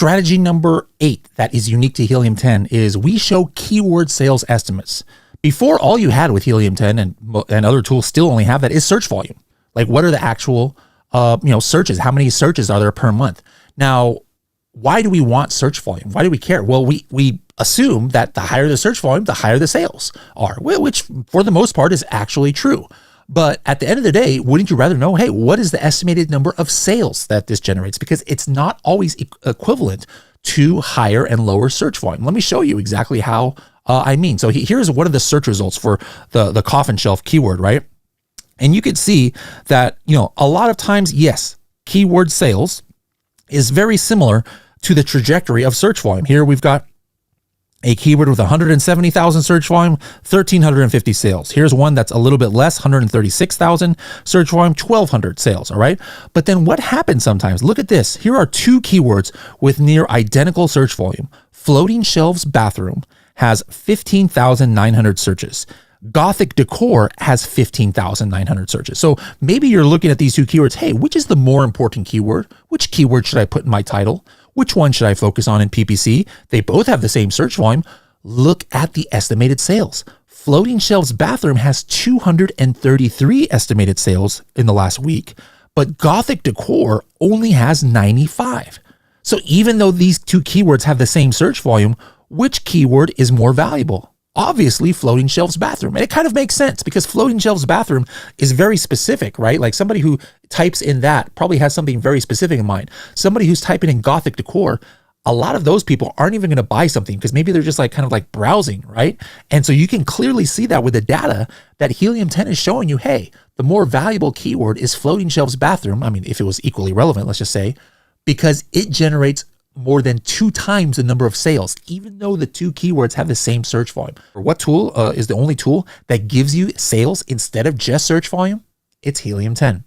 Strategy number 8 that is unique to Helium 10 is we show keyword sales estimates. Before, all you had with Helium 10 and other tools still only have that is search volume. Like, what are the actual searches? How many searches are there per month? Now, why do we want search volume? Why do we care? Well, we assume that the higher the search volume, the higher the sales are, which for the most part is actually true. But at the end of the day, wouldn't you rather know, hey, what is the estimated number of sales that this generates? Because it's not always equivalent to higher and lower search volume. Let me show you exactly how I mean. So here's one of the search results for the coffin shelf keyword, right? And you could see that, a lot of times, yes, keyword sales is very similar to the trajectory of search volume. Here we've got a keyword with 170,000 search volume, 1,350 sales. Here's one that's a little bit less, 136,000 search volume, 1,200 sales, all right? But then what happens sometimes? Look at this. Here are two keywords with near identical search volume. Floating shelves bathroom has 15,900 searches. Gothic decor has 15,900 searches. So maybe you're looking at these two keywords. Hey, which is the more important keyword? Which keyword should I put in my title? Which one should I focus on in PPC? They both have the same search volume. Look at the estimated sales. Floating shelves bathroom has 233 estimated sales in the last week, but Gothic decor only has 95. So even though these two keywords have the same search volume, which keyword is more valuable? Obviously, floating shelves bathroom. And it kind of makes sense because floating shelves bathroom is very specific, right? Like somebody who types in that probably has something very specific in mind. Somebody who's typing in Gothic decor, a lot of those people aren't even going to buy something because maybe they're just kind of browsing, right? And so you can clearly see that with the data that Helium 10 is showing you, hey, the more valuable keyword is floating shelves bathroom. I mean, if it was equally relevant, let's just say, because it generates more than 2 times the number of sales, even though the two keywords have the same search volume. What tool is the only tool that gives you sales instead of just search volume? It's Helium 10.